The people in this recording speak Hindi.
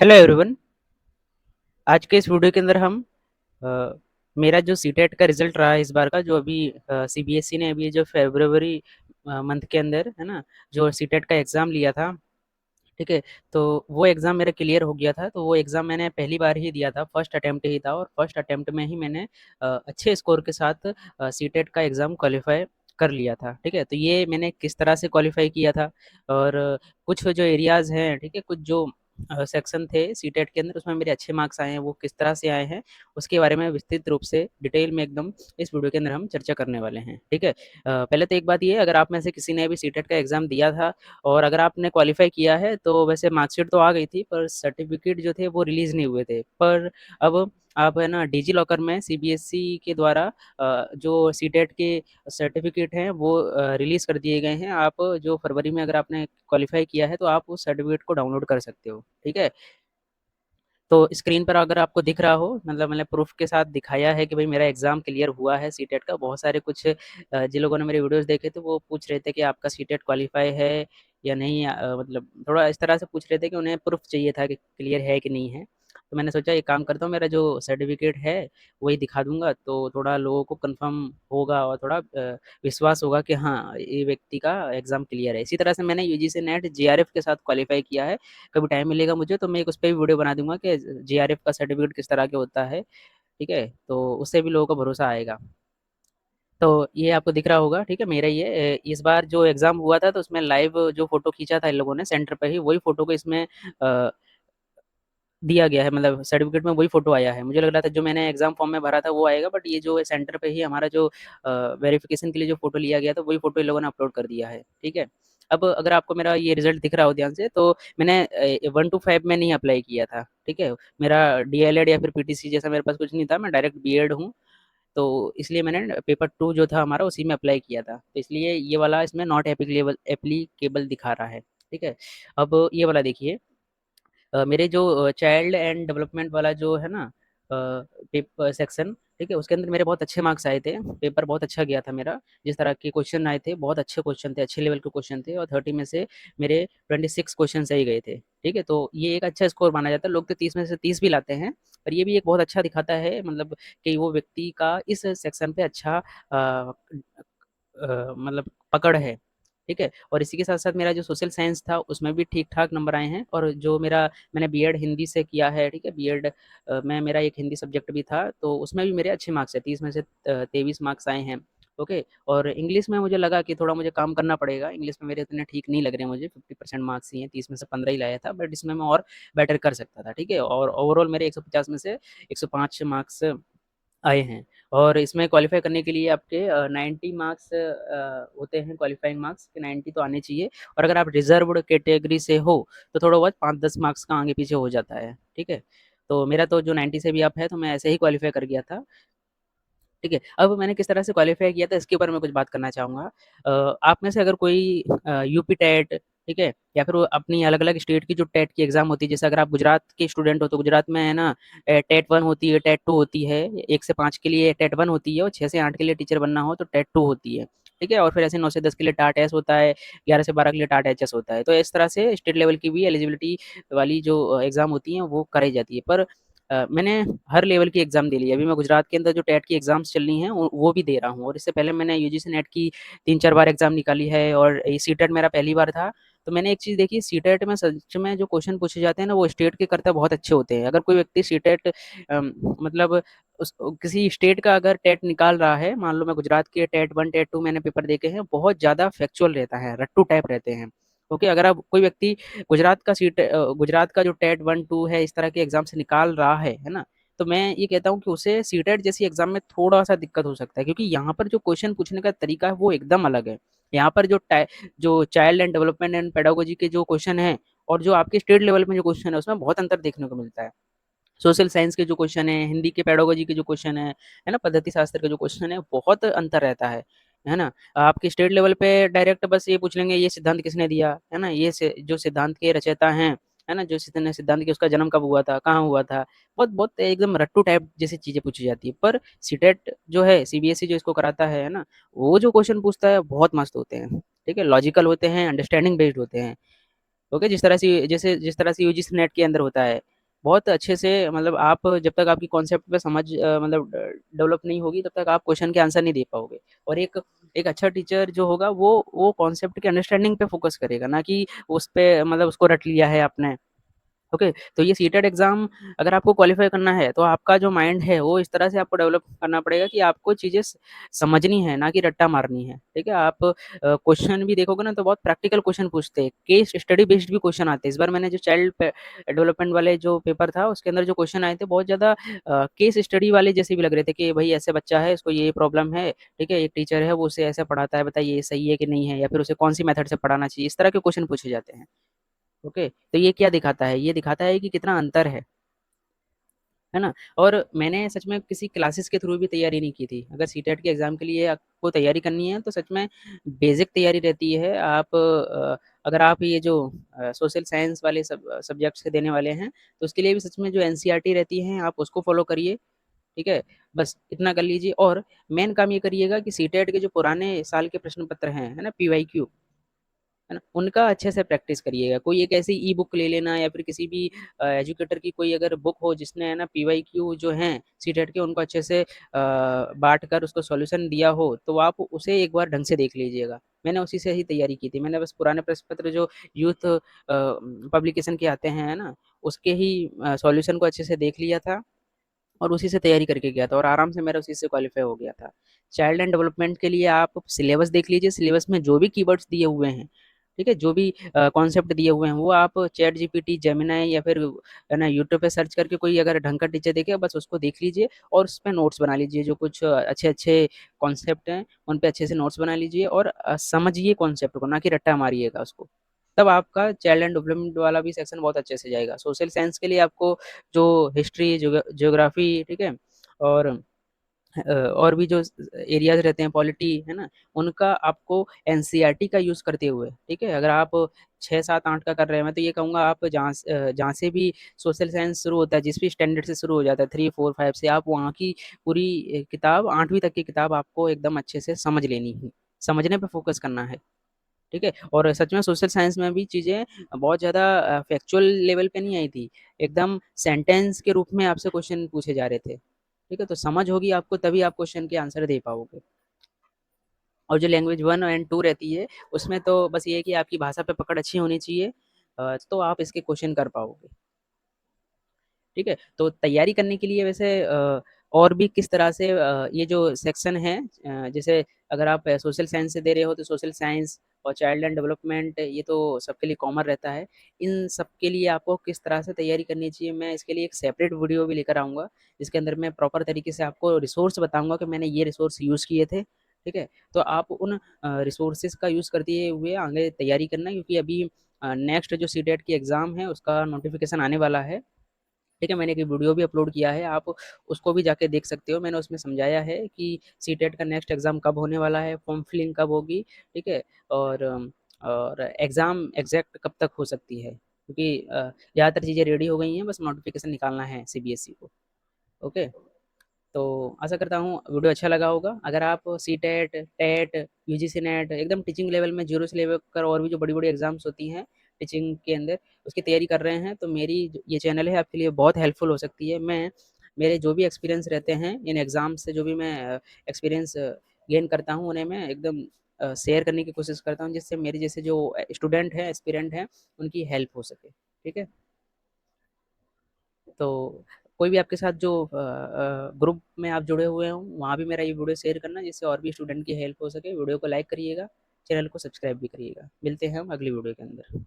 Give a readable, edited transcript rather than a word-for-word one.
Hello everyone. आज के इस वीडियो के अंदर हम अ, मेरा जो सीटेट का रिजल्ट रहा है इस बार का, जो अभी सीबीएसई ने अभी जो फरवरी मंथ के अंदर है ना, जो सीटेट का एग्ज़ाम लिया था। ठीक है। तो वो एग्ज़ाम मेरा क्लियर हो गया था। तो वो एग्ज़ाम मैंने पहली बार ही दिया था, फर्स्ट अटेम्प्ट ही था, और फर्स्ट अटेम्प्ट में ही मैंने अच्छे स्कोर के साथ सीटेट का एग्ज़ाम क्वालिफाई कर लिया था। ठीक है। तो ये मैंने किस तरह से क्वालिफाई किया था, और कुछ जो एरियाज़ हैं, ठीक है, कुछ जो सेक्शन थे सीटेट के अंदर उसमें मेरे अच्छे मार्क्स आए हैं, वो किस तरह से आए हैं, उसके बारे में विस्तृत रूप से डिटेल में एकदम इस वीडियो के अंदर हम चर्चा करने वाले हैं। ठीक है। पहले तो एक बात ये है, अगर आप में से किसी ने भी सीटेट का एग्ज़ाम दिया था और अगर आपने क्वालिफाई किया है, तो वैसे मार्कशीट तो आ गई थी, पर सर्टिफिकेट जो थे वो रिलीज़ नहीं हुए थे। पर अब आप है ना डिजी लॉकर में सीबीएसई के द्वारा जो सीटेट के सर्टिफिकेट हैं वो रिलीज़ कर दिए गए हैं। आप जो फरवरी में अगर आपने क्वालिफाई किया है, तो आप उस सर्टिफिकेट को डाउनलोड कर सकते हो। ठीक है। तो स्क्रीन पर अगर आपको दिख रहा हो, मतलब मैंने प्रूफ के साथ दिखाया है कि भाई मेरा एग्ज़ाम क्लियर हुआ है सीटेट का। बहुत सारे कुछ जिन लोगों ने मेरे वीडियोस देखे थे वो पूछ रहे थे कि आपका सीटेट क्वालिफाई है या नहीं, मतलब थोड़ा इस तरह से पूछ रहे थे कि उन्हें प्रूफ चाहिए था कि क्लियर है कि नहीं है। तो मैंने सोचा एक काम करता हूँ, मेरा जो सर्टिफिकेट है वही दिखा दूंगा, तो थोड़ा लोगों को कंफर्म होगा और थोड़ा विश्वास होगा कि हाँ, ये व्यक्ति का एग्ज़ाम क्लियर है। इसी तरह से मैंने यूजीसी नेट जेआरएफ के साथ क्वालिफाई किया है। कभी टाइम मिलेगा मुझे तो मैं एक उस पे भी वीडियो बना दूँगा कि जेआरएफ का सर्टिफ़िकेट किस तरह के होता है। ठीक है? तो उससे भी लोगों को भरोसा आएगा। तो ये आपको दिख रहा होगा, ठीक है? मेरा ये इस बार जो एग्ज़ाम हुआ था तो उसमें लाइव जो फ़ोटो खींचा था इन लोगों ने सेंटर पे ही, वही फ़ोटो को इसमें अ, दिया गया है, मतलब सर्टिफ़िकेट में वही फ़ोटो आया है। मुझे लग रहा था जो मैंने एग्ज़ाम फॉर्म में भरा था वो आएगा, बट ये जो सेंटर पे ही हमारा जो वेरिफ़िकेशन के लिए जो फ़ोटो लिया गया था वही फ़ोटो इन लोगों ने अपलोड कर दिया है। ठीक है? अब अगर आपको मेरा ये रिज़ल्ट दिख रहा हो ध्यान से, तो मैंने 1 टू 5 में नहीं अप्लाई किया था। ठीक है? मेरा डीएलएड या फिर पीटीसी जैसा मेरे पास कुछ नहीं था, मैं डायरेक्ट बीएड हूँ। तो इसलिए मैंने पेपर 2 जो था हमारा उसी में अप्लाई किया था। तो इसलिए ये वाला इसमें नॉट एप्लीकेबल एप्लीकेबल दिखा रहा है। ठीक है? अब ये वाला देखिए, मेरे जो चाइल्ड एंड डेवलपमेंट वाला जो है ना पेपर सेक्शन, ठीक है, उसके अंदर मेरे बहुत अच्छे मार्क्स आए थे। पेपर बहुत अच्छा गया था मेरा। जिस तरह के क्वेश्चन आए थे, बहुत अच्छे क्वेश्चन थे, अच्छे लेवल के क्वेश्चन थे, और 30 में से मेरे 26 क्वेश्चन सही गए थे। ठीक है। तो ये एक अच्छा स्कोर माना जाता है। लोग तो 30 में से 30 भी लाते हैं, पर ये भी एक बहुत अच्छा दिखाता है, मतलब कि वो व्यक्ति का इस सेक्शन पे अच्छा मतलब पकड़ है। ठीक है। और इसी के साथ-साथ मेरा जो सोशल साइंस था उसमें भी ठीक-ठाक नंबर आए हैं, और जो मेरा मैंने बीएड हिंदी से किया है, ठीक है, बीएड में मेरा एक हिंदी सब्जेक्ट भी था, तो उसमें भी मेरे अच्छे मार्क्स हैं, 30 में से 23 मार्क्स आए हैं। ओके। और इंग्लिश में मुझे लगा कि थोड़ा मुझे काम करना पड़ेगा, इंग्लिश में मेरे इतने ठीक नहीं लग रहे मुझे, 50% मार्क्स ही हैं, 30 में से 15 ही लाया था, बट इसमें मैं और बेटर कर सकता था। ठीक है। और ओवरऑल मेरे 150 में से 105 मार्क्स आए हैं। और इसमें क्वालीफाई करने के लिए आपके 90 मार्क्स होते हैं, क्वालीफाइंग मार्क्स कि 90 तो आने चाहिए, और अगर आप रिजर्व्ड कैटेगरी से हो तो थोड़ा बहुत 5-10 मार्क्स का आगे पीछे हो जाता है। ठीक है। तो मेरा तो जो 90 से भी अप है, तो मैं ऐसे ही क्वालीफाई कर गया था। ठीक है। अब मैंने किस तरह से क्वालीफाई किया था इसके ऊपर मैं कुछ बात करना चाहूँगा। आप में से अगर कोई यूपी टेट, ठीक है, या फिर वो अपनी अलग-अलग स्टेट की जो टेट की एग्ज़ाम होती है, जैसे अगर आप गुजरात के स्टूडेंट हो तो गुजरात में है ना टेट 1 होती है, टेट 2 होती है, 1 से 5 के लिए टेट 1 होती है, और 6 से 8 के लिए टीचर बनना हो तो टेट 2 होती है। ठीक है। और फिर ऐसे 9 से 10 के लिए टाट एस होता है, 11 से 12 के लिए टाट एचएस होता है। तो इस तरह से स्टेट लेवल की भी एलिजिबिलिटी वाली जो एग्ज़ाम होती हैं वो कराई जाती है। पर मैंने हर लेवल की एग्ज़ाम दे ली है। अभी मैं गुजरात के अंदर जो टेट की एग्ज़ाम्स चल रही हैं वो भी दे रहा हूँ, और इससे पहले मैंने यूजीसी नेट की 3-4 बार एग्ज़ाम निकाली है, और ये सीटेट मेरा पहली बार था। तो मैंने एक चीज़ देखी, सीटेट में सच में जो क्वेश्चन पूछे जाते हैं ना वो स्टेट के करते बहुत अच्छे होते हैं। अगर कोई व्यक्ति सीटेट मतलब उस किसी स्टेट का अगर टेट निकाल रहा है, मान लो मैं गुजरात के टेट 1 टेट 2 मैंने पेपर देखे हैं, बहुत ज़्यादा फैक्चुअल रहता है, रट्टू टाइप रहते हैं। ओके। अगर आप कोई व्यक्ति गुजरात का जो टेट 1-2 है इस तरह के एग्ज़ाम से निकाल रहा है ना? तो मैं ये कहता हूँ कि उसे सीटेट जैसी एग्ज़ाम में थोड़ा-सा दिक्कत हो सकता है, क्योंकि यहाँ पर जो क्वेश्चन पूछने का तरीका है वो एकदम अलग है। यहाँ पर जो child and development and pedagogy के जो क्वेश्चन हैं, और जो आपके स्टेट लेवल में जो क्वेश्चन है उसमें बहुत अंतर देखने को मिलता है। सोशल साइंस के जो क्वेश्चन है, हिंदी के पेडागोजी के जो क्वेश्चन है ना, पद्धति शास्त्र का जो क्वेश्चन है, बहुत अंतर रहता है ना? आपके स्टेट लेवल पे डायरेक्ट बस ये पूछ लेंगे, ये सिद्धांत किसने दिया, है ना? ये से जो सिद्धांत के रचयिता हैं, है ना? जो सिद्धांत की उसका जन्म कब हुआ था, कहाँ हुआ था? बहुत बहुत एकदम रट्टू टाइप जैसी चीज़ें पूछी जाती है। पर सीटेट जो है, सीबीएसई जो इसको कराता है ना? वो जो क्वेश्चन पूछता है बहुत मस्त होते हैं, ठीक है? लॉजिकल होते हैं, अंडरस्टैंडिंग बेस्ड होते हैं। ओके। जिस तरह से यूजीसी नेट के अंदर होता है। बहुत अच्छे से मतलब आप जब तक आपकी कॉन्सेप्ट पे समझ मतलब डेवलप नहीं होगी तब तक आप क्वेश्चन के आंसर नहीं दे पाओगे। और एक एक अच्छा टीचर जो होगा वो कॉन्सेप्ट के अंडरस्टैंडिंग पे फ़ोकस करेगा, ना कि उस पे मतलब उसको रट लिया है आपने। ओके, तो ये सीटेट एग्ज़ाम अगर आपको क्वालीफाई करना है, तो आपका जो माइंड है, वो इस तरह से आपको डेवलप करना पड़ेगा कि आपको चीज़ें समझनी है, ना कि रट्टा मारनी है, ठीक है? आप क्वेश्चन भी देखोगे ना, तो बहुत प्रैक्टिकल क्वेश्चन पूछते हैं, केस स्टडी बेस्ड भी क्वेश्चन आते हैं। इस बार मैंने जो चाइल्ड डेवलपमेंट वाले जो पेपर था, उसके अंदर जो क्वेश्चन आए थे, बहुत ज़्यादा केस स्टडी वाले जैसे भी लग रहे थे कि भई ऐसे बच्चा है, इसको ये प्रॉब्लम है, ठीक है? एक टीचर है, वो उसे ऐसे पढ़ाता है, बताइए ये सही है कि नहीं है, या फिर उसे कौन-सी मेथड से पढ़ाना चाहिए? इस तरह के क्वेश्चन पूछे जाते हैं। ओके, तो ये क्या दिखाता है? ये दिखाता है कि कितना अंतर है ना? और मैंने सच में किसी क्लासेस के थ्रू भी तैयारी नहीं की थी। अगर सीटेट के एग्ज़ाम के लिए आपको तैयारी करनी है, तो सच में बेसिक तैयारी रहती है। आप अगर आप ये जो सोशल साइंस वाले सब्जेक्ट्स के देने वाले हैं, तो उसके लिए भी सच में जो एनसीईआरटी रहती है, आप उसको फ़ॉलो करिए, ठीक है? बस इतना कर लीजिए और मेन काम ये करिएगा कि सीटेट के जो पुराने साल के प्रश्न पत्र हैं, है ना? पीवाईक्यू है ना? उनका अच्छे से प्रैक्टिस करिएगा। कोई एक ऐसी ई बुक ले लेना या फिर किसी भी एजुकेटर की कोई अगर बुक हो जिसने है ना पीवाईक्यू जो हैं सीटेट के उनको अच्छे से बाँट कर उसको सॉल्यूशन दिया हो, तो आप उसे एक बार ढंग से देख लीजिएगा। मैंने उसी से ही तैयारी की थी। मैंने बस पुराने प्रश्न पत्र जो यूथ पब्लिकेशन के आते हैं, है ना? उसके ही सॉल्यूशन को अच्छे से देख लिया था और उसी से तैयारी करके गया था और आराम से मेरा उसी से क्वालीफाई हो गया था। चाइल्ड एंड डेवलपमेंट के लिए आप सिलेबस देख लीजिए, सिलेबस में जो भी कीवर्ड्स दिए हुए हैं, ठीक है? जो भी कॉन्सेप्ट दिए हुए हैं, वो आप चैट जीपीटी, जेमिनी या फिर है ना यूट्यूब पे सर्च करके कोई अगर ढंग का टीचर देखे बस उसको देख लीजिए और उस पे नोट्स बना लीजिए। जो कुछ अच्छे-अच्छे कॉन्सेप्ट हैं, उन पे अच्छे से नोट्स बना लीजिए और समझिए कॉन्सेप्ट को, ना कि रट्टा मारिएगा उसको। तब आपका चाइल्ड एंड डेवलपमेंट वाला भी सेक्शन बहुत अच्छे से जाएगा। सोशल साइंस के लिए आपको जो हिस्ट्री, ज्योग्राफी, ठीक है? और और भी जो एरियाज़ रहते हैं पॉलिटी, है ना? उनका आपको एनसीईआरटी का यूज़ करते हुए, ठीक है? अगर आप 6, 7, 8 का कर रहे हैं, मैं तो ये कहूँगा आप जहाँ से भी सोशल साइंस शुरू होता है, जिस भी स्टैंडर्ड से शुरू हो जाता है 3, 4, 5 से आप वहाँ की पूरी किताब 8वीं तक की किताब आपको एकदम अच्छे से समझ लेनी है। समझने पे फ़ोकस करना है, ठीक है? और सच में सोशल साइंस में भी चीज़ें बहुत ज़्यादा फैक्चुअल लेवल पे नहीं आई थी। एकदम सेंटेंस के रूप में आपसे क्वेश्चन पूछे जा रहे थे। ठीक है? तो समझ होगी आपको तभी आप क्वेश्चन के आंसर दे पाओगे। और जो लैंग्वेज 1 एंड 2 रहती है, उसमें तो बस ये है कि आपकी भाषा पे पकड़ अच्छी होनी चाहिए तो आप इसके क्वेश्चन कर पाओगे। ठीक है? तो तैयारी करने के लिए वैसे और भी किस तरह से ये जो सेक्शन है जैसे अगर आप सोशल साइंस से दे रहे हो तो सोशल साइंस और चाइल्ड एंड डेवलपमेंट ये तो सबके लिए कॉमन रहता है। इन सब के लिए आपको किस तरह से तैयारी करनी चाहिए, मैं इसके लिए एक सेपरेट वीडियो भी लेकर आऊँगा, जिसके अंदर मैं प्रॉपर तरीके से आपको रिसोर्स बताऊँगा कि मैंने ये रिसोर्स यूज़ किए थे। ठीक है? तो आप उन रिसोर्सेज़ का यूज़ करते हुए आगे तैयारी करना क्योंकि अभी नेक्स्ट जो सीटेट की एग्ज़ाम है उसका नोटिफ़िकेशन आने वाला है। ठीक है, मैंने एक वीडियो भी अपलोड किया है, आप उसको भी जाके देख सकते हो। मैंने उसमें समझाया है कि सीटेट का नेक्स्ट एग्ज़ाम कब होने वाला है, फॉर्म फिलिंग कब होगी, ठीक है? और और एग्ज़ाम एग्ज़ैक्ट कब तक हो सकती है, क्योंकि ज़्यादातर चीज़ें रेडी हो गई हैं, बस नोटिफ़िकेशन निकालना है सीबीएसई को। ओके, तो आशा करता हूँ वीडियो अच्छा लगा होगा। अगर आप सीटेट, टेट, यूजीसी नेट एकदम टीचिंग लेवल में ज़ीरो से लेकर और भी जो बड़ी-बड़ी एग्ज़ाम्स होती हैं टीचिंग के अंदर, उसकी तैयारी कर रहे हैं, तो मेरी ये चैनल है आपके लिए बहुत हेल्पफुल हो सकती है। मैं मेरे जो भी एक्सपीरियंस रहते हैं इन एग्ज़ाम से जो भी मैं एक्सपीरियंस गेन करता हूँ, उन्हें मैं एकदम शेयर करने की कोशिश करता हूँ, जिससे मेरे जैसे जो स्टूडेंट हैं, एस्पिरेंट हैं, उनकी हेल्प हो सके। ठीक है? तो कोई भी आपके साथ जो ग्रुप में आप जुड़े हुए हों, वहाँ भी मेरा ये वीडियो शेयर करना जिससे और भी स्टूडेंट की हेल्प हो सके। वीडियो को लाइक करिएगा, चैनल को सब्सक्राइब भी करिएगा। मिलते हैं हम अगली वीडियो के अंदर।